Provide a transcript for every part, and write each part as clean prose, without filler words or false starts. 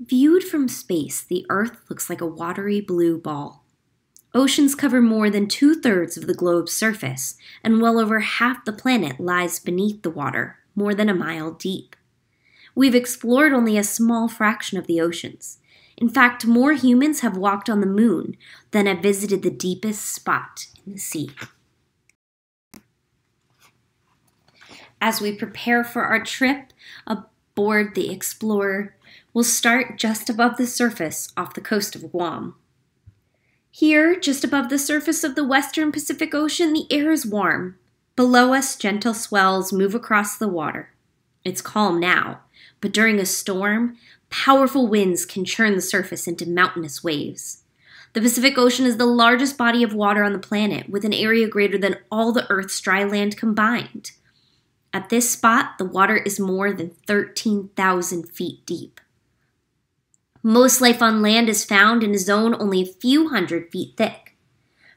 Viewed from space, the Earth looks like a watery blue ball. Oceans cover more than 2/3 of the globe's surface, and well over half the planet lies beneath the water, more than a mile deep. We've explored only a small fraction of the oceans. In fact, more humans have walked on the moon than have visited the deepest spot in the sea. As we prepare for our trip aboard the Explorer, we'll start just above the surface off the coast of Guam. Here, just above the surface of the western Pacific Ocean, the air is warm. Below us, gentle swells move across the water. It's calm now, but during a storm, powerful winds can churn the surface into mountainous waves. The Pacific Ocean is the largest body of water on the planet, with an area greater than all the Earth's dry land combined. At this spot, the water is more than 13,000 feet deep. Most life on land is found in a zone only a few hundred feet thick,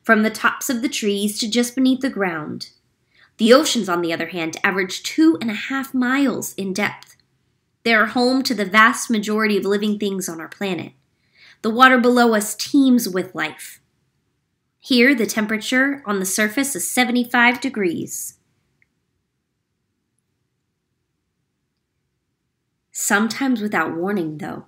from the tops of the trees to just beneath the ground. The oceans, on the other hand, average 2.5 miles in depth. They are home to the vast majority of living things on our planet. The water below us teems with life. Here, the temperature on the surface is 75 degrees. Sometimes without warning, though,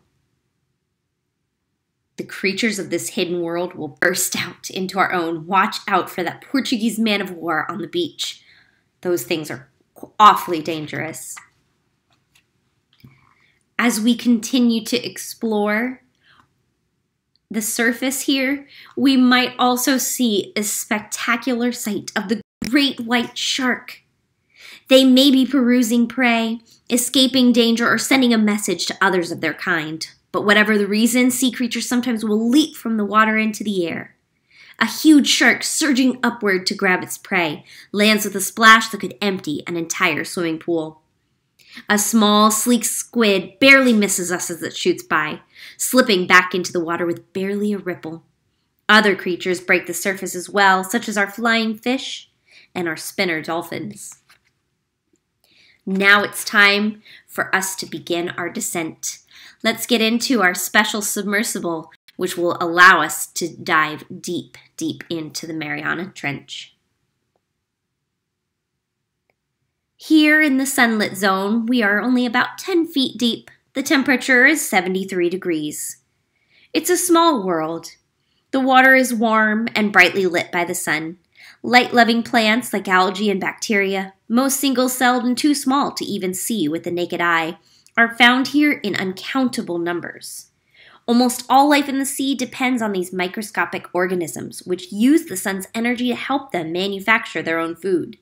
the creatures of this hidden world will burst out into our own. Watch out for that Portuguese man of war on the beach. Those things are awfully dangerous. As we continue to explore the surface here, we might also see a spectacular sight of the great white shark. They may be perusing prey, escaping danger, or sending a message to others of their kind. But whatever the reason, sea creatures sometimes will leap from the water into the air. A huge shark surging upward to grab its prey lands with a splash that could empty an entire swimming pool. A small, sleek squid barely misses us as it shoots by, slipping back into the water with barely a ripple. Other creatures break the surface as well, such as our flying fish and our spinner dolphins. Now it's time for us to begin our descent. Let's get into our special submersible, which will allow us to dive deep, deep into the Mariana Trench. Here in the sunlit zone, we are only about 10 feet deep. The temperature is 73 degrees. It's a small world. The water is warm and brightly lit by the sun. Light-loving plants like algae and bacteria, most single-celled and too small to even see with the naked eye, are found here in uncountable numbers. Almost all life in the sea depends on these microscopic organisms, which use the sun's energy to help them manufacture their own food.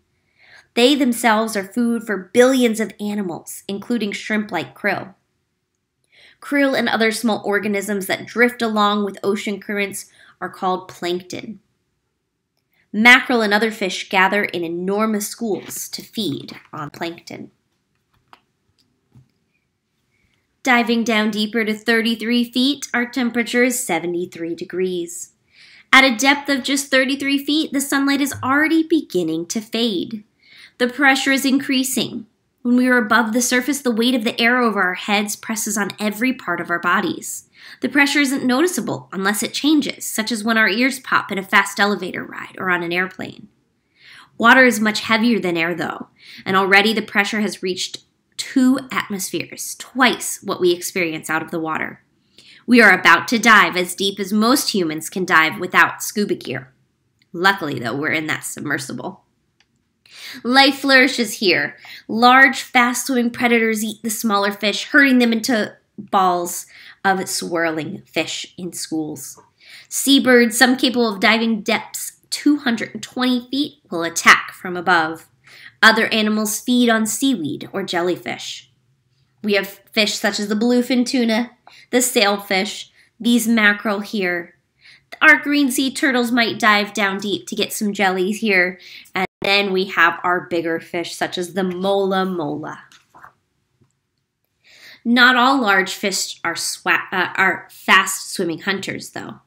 They themselves are food for billions of animals, including shrimp like krill. Krill and other small organisms that drift along with ocean currents are called plankton. Mackerel and other fish gather in enormous schools to feed on plankton. Diving down deeper to 33 feet, our temperature is 73 degrees. At a depth of just 33 feet, the sunlight is already beginning to fade. The pressure is increasing. When we are above the surface, the weight of the air over our heads presses on every part of our bodies. The pressure isn't noticeable unless it changes, such as when our ears pop in a fast elevator ride or on an airplane. Water is much heavier than air, though, and already the pressure has reached 2 atmospheres, twice what we experience out of the water. We are about to dive as deep as most humans can dive without scuba gear. Luckily, though, we're in that submersible. Life flourishes here. Large, fast-swimming predators eat the smaller fish, herding them into balls of swirling fish in schools. Seabirds, some capable of diving depths 220 feet, will attack from above. Other animals feed on seaweed or jellyfish. We have fish such as the bluefin tuna, the sailfish, these mackerel here. Our green sea turtles might dive down deep to get some jellies here. And then we have our bigger fish such as the mola mola. Not all large fish are fast-swimming hunters, though.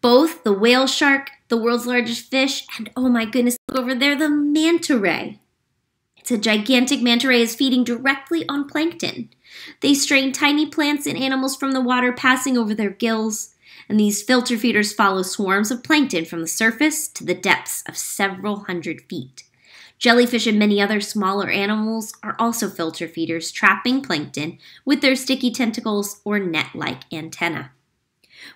Both the whale shark, the world's largest fish, and oh my goodness, look over there, the manta ray. It's It's a gigantic manta ray is feeding directly on plankton. They strain tiny plants and animals from the water passing over their gills, and these filter feeders follow swarms of plankton from the surface to the depths of several hundred feet. Jellyfish and many other smaller animals are also filter feeders, trapping plankton with their sticky tentacles or net-like antennae.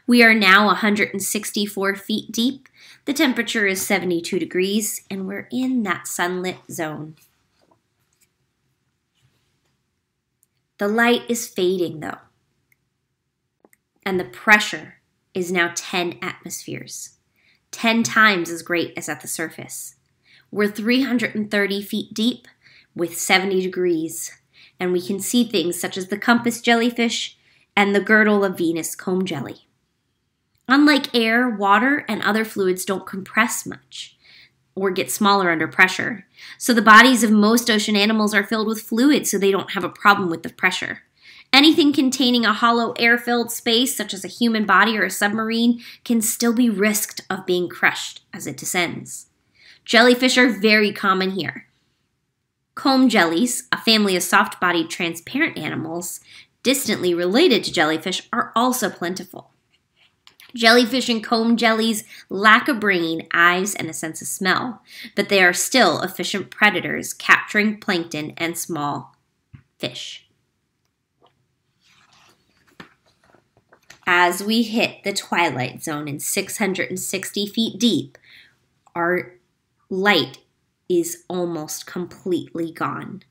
We are now 164 feet deep. The temperature is 72 degrees, and we're in that sunlit zone. The light is fading, though, and the pressure is now 10 atmospheres, 10 times as great as at the surface. We're 330 feet deep with 70 degrees, and we can see things such as the compass jellyfish and the girdle of Venus comb jelly. Unlike air, water and other fluids don't compress much or get smaller under pressure. So the bodies of most ocean animals are filled with fluid, so they don't have a problem with the pressure. Anything containing a hollow air-filled space, such as a human body or a submarine, can still be risked of being crushed as it descends. Jellyfish are very common here. Comb jellies, a family of soft-bodied transparent animals, distantly related to jellyfish, are also plentiful. Jellyfish and comb jellies lack a brain, eyes, and a sense of smell, but they are still efficient predators, capturing plankton and small fish. As we hit the twilight zone in 660 feet deep, our light is almost completely gone.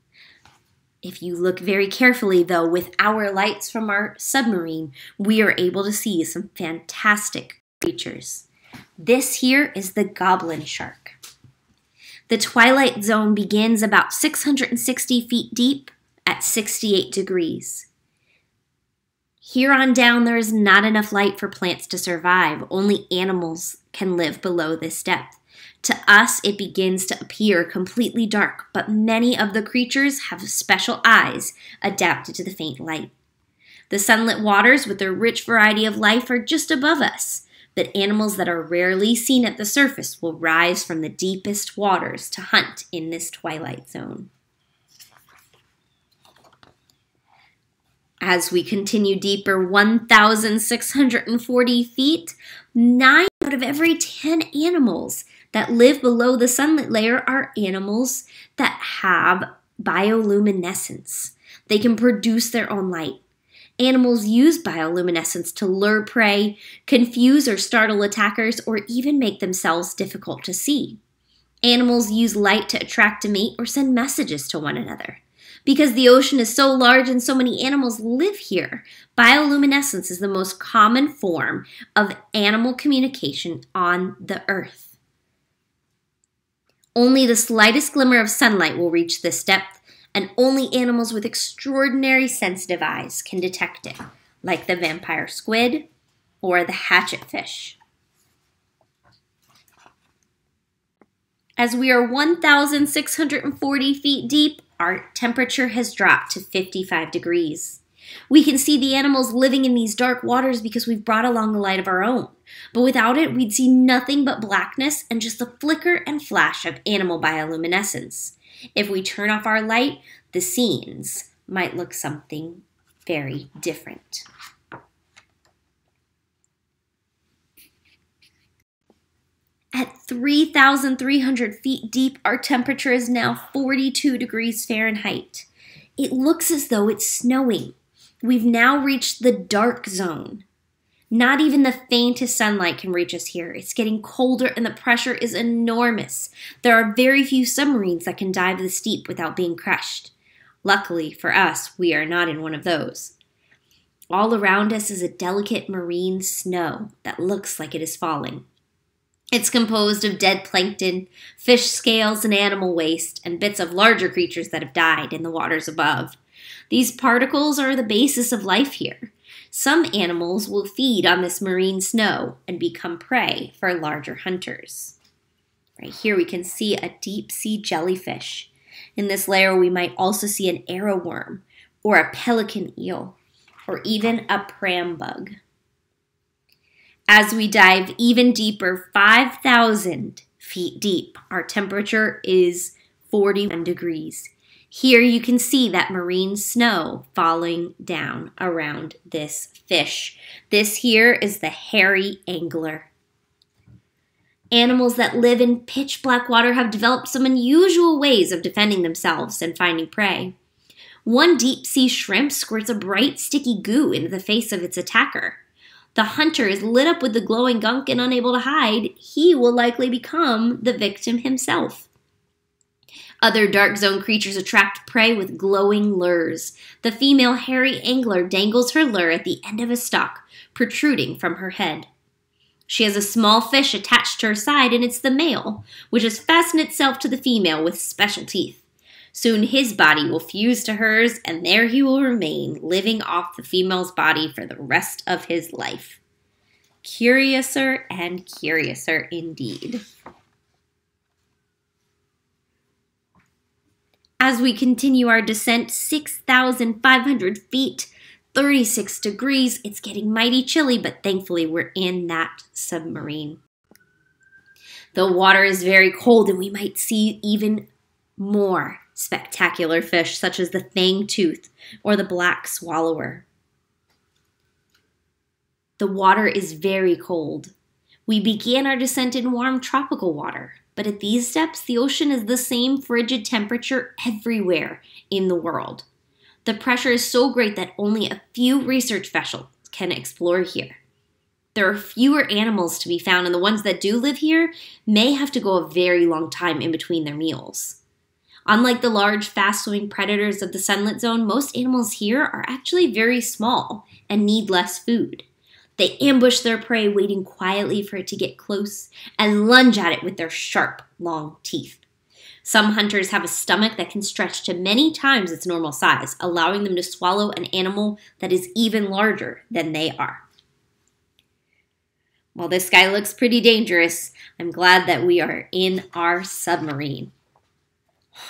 If you look very carefully, though, with our lights from our submarine, we are able to see some fantastic creatures. This here is the goblin shark. The twilight zone begins about 660 feet deep at 68 degrees. Here on down, there is not enough light for plants to survive. Only animals can live below this depth. To us, it begins to appear completely dark, but many of the creatures have special eyes adapted to the faint light. The sunlit waters with their rich variety of life are just above us, but animals that are rarely seen at the surface will rise from the deepest waters to hunt in this twilight zone. As we continue deeper, 1,640 feet, 9 out of every 10 animals that live below the sunlit layer are animals that have bioluminescence. They can produce their own light. Animals use bioluminescence to lure prey, confuse or startle attackers, or even make themselves difficult to see. Animals use light to attract a mate or send messages to one another. Because the ocean is so large and so many animals live here, bioluminescence is the most common form of animal communication on the earth. Only the slightest glimmer of sunlight will reach this depth, and only animals with extraordinary sensitive eyes can detect it, like the vampire squid or the hatchetfish. As we are 1,640 feet deep, our temperature has dropped to 55 degrees. We can see the animals living in these dark waters because we've brought along a light of our own. But without it, we'd see nothing but blackness and just the flicker and flash of animal bioluminescence. If we turn off our light, the scenes might look something very different. At 3,300 feet deep, our temperature is now 42 degrees Fahrenheit. It looks as though it's snowing. We've now reached the dark zone. Not even the faintest sunlight can reach us here. It's getting colder and the pressure is enormous. There are very few submarines that can dive this deep without being crushed. Luckily for us, we are not in one of those. All around us is a delicate marine snow that looks like it is falling. It's composed of dead plankton, fish scales, and animal waste, and bits of larger creatures that have died in the waters above. These particles are the basis of life here. Some animals will feed on this marine snow and become prey for larger hunters. Right here we can see a deep-sea jellyfish. In this layer we might also see an arrowworm, or a pelican eel, or even a pram bug. As we dive even deeper, 5,000 feet deep, our temperature is 41 degrees. Here you can see that marine snow falling down around this fish. This here is the hairy angler. Animals that live in pitch black water have developed some unusual ways of defending themselves and finding prey. One deep sea shrimp squirts a bright sticky goo into the face of its attacker. The hunter is lit up with the glowing gunk and unable to hide. He will likely become the victim himself. Other dark zone creatures attract prey with glowing lures. The female hairy angler dangles her lure at the end of a stalk, protruding from her head. She has a small fish attached to her side, and it's the male, which has fastened itself to the female with special teeth. Soon his body will fuse to hers, and there he will remain, living off the female's body for the rest of his life. Curiouser and curiouser indeed. As we continue our descent, 6,500 feet, 36 degrees, it's getting mighty chilly, but thankfully we're in that submarine. The water is very cold, and we might see even more spectacular fish, such as the fang-tooth or the black swallower. The water is very cold. We began our descent in warm tropical water, but at these depths, the ocean is the same frigid temperature everywhere in the world. The pressure is so great that only a few research vessels can explore here. There are fewer animals to be found, and the ones that do live here may have to go a very long time in between their meals. Unlike the large, fast-swimming predators of the sunlit zone, most animals here are actually very small and need less food. They ambush their prey, waiting quietly for it to get close, and lunge at it with their sharp, long teeth. Some hunters have a stomach that can stretch to many times its normal size, allowing them to swallow an animal that is even larger than they are. While this guy looks pretty dangerous, I'm glad that we are in our submarine.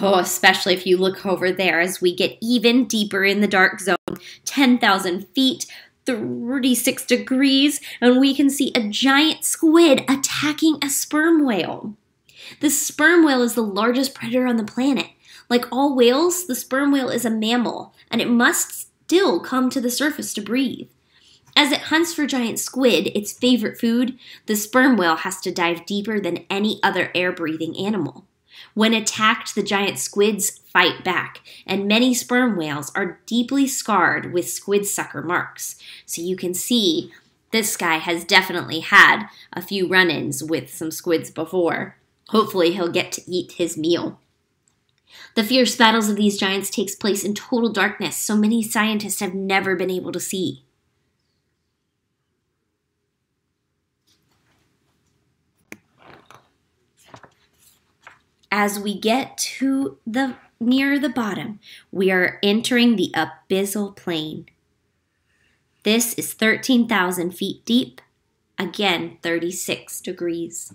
Oh, especially if you look over there as we get even deeper in the dark zone, 10,000 feet, 36 degrees, and we can see a giant squid attacking a sperm whale. The sperm whale is the largest predator on the planet. Like all whales, the sperm whale is a mammal, and it must still come to the surface to breathe. As it hunts for giant squid, its favorite food, the sperm whale has to dive deeper than any other air-breathing animal. When attacked, the giant squids fight back, and many sperm whales are deeply scarred with squid sucker marks. So you can see this guy has definitely had a few run-ins with some squids before. Hopefully he'll get to eat his meal. The fierce battles of these giants takes place in total darkness, so many scientists have never been able to see. As we get to near the bottom, we are entering the abyssal plain. This is 13,000 feet deep, again 36 degrees.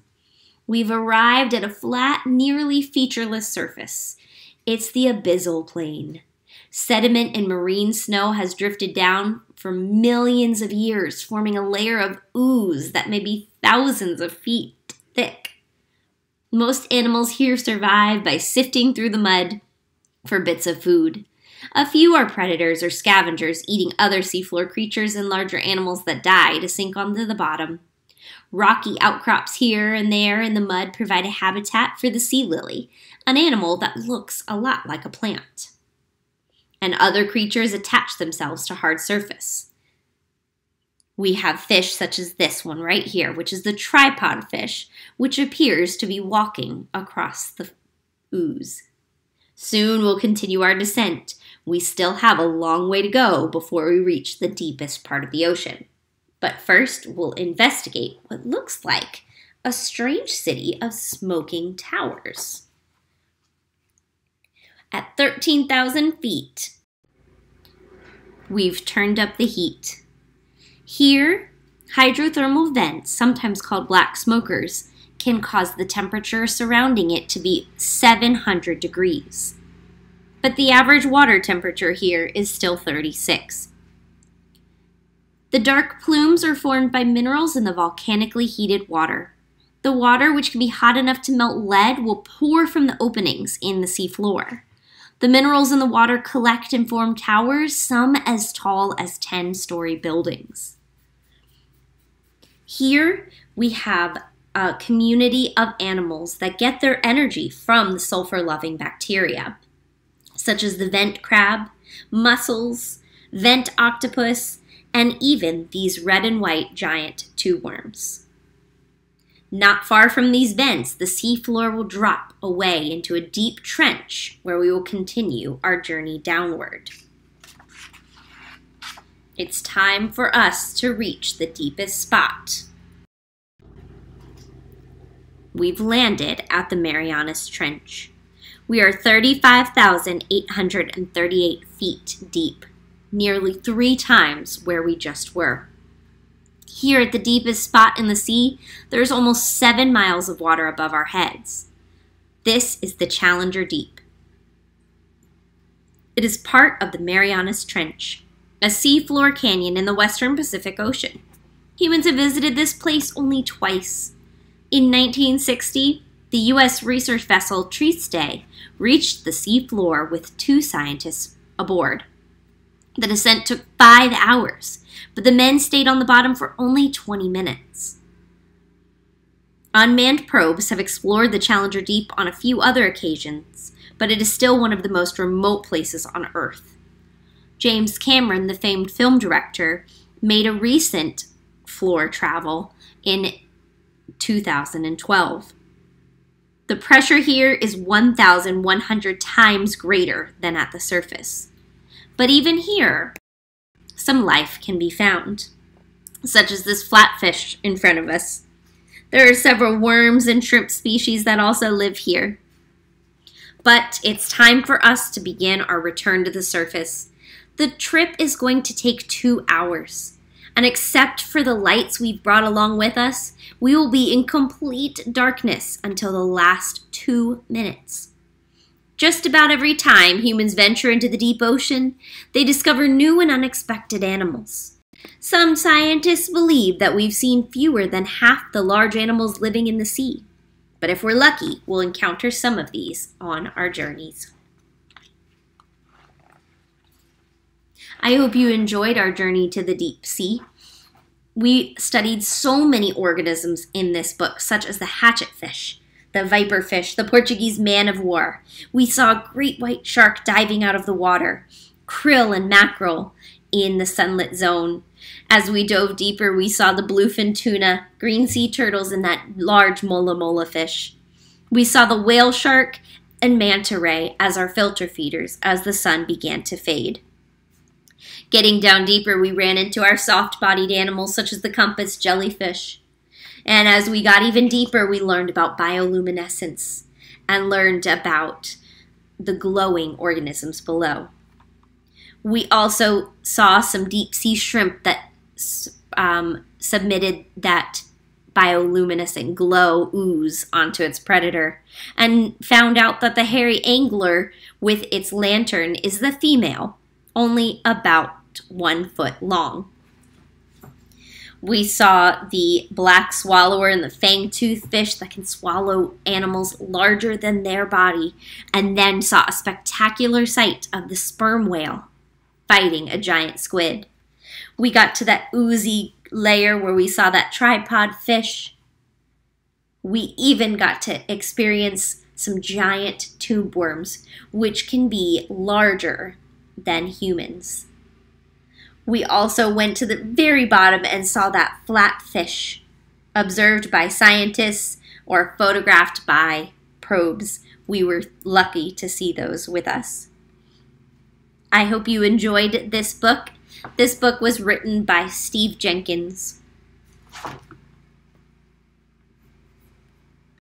We've arrived at a flat, nearly featureless surface. It's the abyssal plain. Sediment and marine snow has drifted down for millions of years, forming a layer of ooze that may be thousands of feet thick. Most animals here survive by sifting through the mud for bits of food. A few are predators or scavengers, eating other seafloor creatures and larger animals that die to sink onto the bottom. Rocky outcrops here and there in the mud provide a habitat for the sea lily, an animal that looks a lot like a plant. And other creatures attach themselves to hard surface. We have fish such as this one right here, which is the tripod fish, which appears to be walking across the ooze. Soon we'll continue our descent. We still have a long way to go before we reach the deepest part of the ocean. But first, we'll investigate what looks like a strange city of smoking towers. At 13,000 feet, we've turned up the heat. Here, hydrothermal vents, sometimes called black smokers, can cause the temperature surrounding it to be 700 degrees. But the average water temperature here is still 36. The dark plumes are formed by minerals in the volcanically heated water. The water, which can be hot enough to melt lead, will pour from the openings in the seafloor. The minerals in the water collect and form towers, some as tall as 10-story buildings. Here we have a community of animals that get their energy from the sulfur-loving bacteria, such as the vent crab, mussels, vent octopus, and even these red and white giant tube worms. Not far from these vents, the seafloor will drop away into a deep trench where we will continue our journey downward. It's time for us to reach the deepest spot. We've landed at the Marianas Trench. We are 35,838 feet deep, nearly 3 times where we just were. Here at the deepest spot in the sea, there's almost 7 miles of water above our heads. This is the Challenger Deep. It is part of the Marianas Trench, a seafloor canyon in the western Pacific Ocean. Humans have visited this place only twice. In 1960, the U.S. research vessel Triste reached the seafloor with 2 scientists aboard. The descent took 5 hours, but the men stayed on the bottom for only 20 minutes. Unmanned probes have explored the Challenger Deep on a few other occasions, but it is still one of the most remote places on Earth. James Cameron, the famed film director, made a recent floor travel in 2012. The pressure here is 1,100 times greater than at the surface. But even here, some life can be found, such as this flatfish in front of us. There are several worms and shrimp species that also live here. But it's time for us to begin our return to the surface. The trip is going to take 2 hours, and except for the lights we've brought along with us, we will be in complete darkness until the last 2 minutes. Just about every time humans venture into the deep ocean, they discover new and unexpected animals. Some scientists believe that we've seen fewer than half the large animals living in the sea. But if we're lucky, we'll encounter some of these on our journeys. I hope you enjoyed our journey to the deep sea. We studied so many organisms in this book, such as the hatchetfish, the viperfish, the Portuguese man-of-war. We saw a great white shark diving out of the water, krill and mackerel in the sunlit zone. As we dove deeper, we saw the bluefin tuna, green sea turtles, and that large mola fish. We saw the whale shark and manta ray as our filter feeders as the sun began to fade. Getting down deeper, we ran into our soft-bodied animals such as the compass jellyfish. And as we got even deeper, we learned about bioluminescence and learned about the glowing organisms below. We also saw some deep-sea shrimp that submitted that bioluminescent glow ooze onto its predator, and found out that the hairy angler with its lantern is the female, only about 1 foot long. We saw the black swallower and the fang-toothed fish that can swallow animals larger than their body, and then saw a spectacular sight of the sperm whale fighting a giant squid. We got to that oozy layer where we saw that tripod fish. We even got to experience some giant tube worms, which can be larger than humans. We also went to the very bottom and saw that flatfish, observed by scientists or photographed by probes. We were lucky to see those with us. I hope you enjoyed this book. This book was written by Steven Jenkins.